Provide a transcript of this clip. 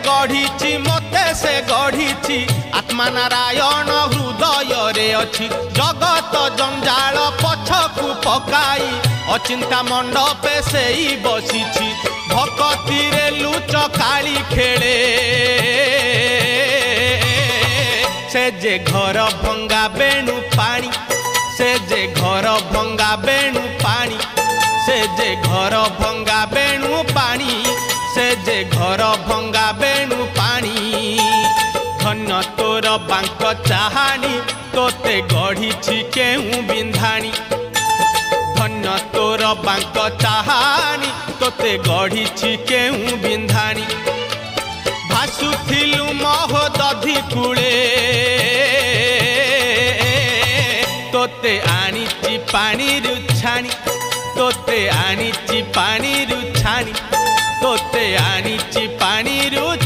गढ़ी मते से गढ़ी आत्मा नारायण हृदय रे अच्छी जगत जंजाल पछकु पकाई अचिंता मंडपे से ही बसी भक्ति रे लुच काली खेले से जे घर भंगा बेणु पानी से जे घर भंगा बेणु पानी से जे घर भंगा बेणु पानी से जे घर भंगा बेणु पानी धन्य तोर बांक चाहानी तोते गढ़ी केहू बिंधाणी धन्य तोर बांक चाहानी तोते गढ़ी केहू बिंधाणी भासुथिलु महोदधि कूले तोते आनीची पानी रुछाणी तोते आनीची पानी रुछाणी तोते आनीची पानी रुछ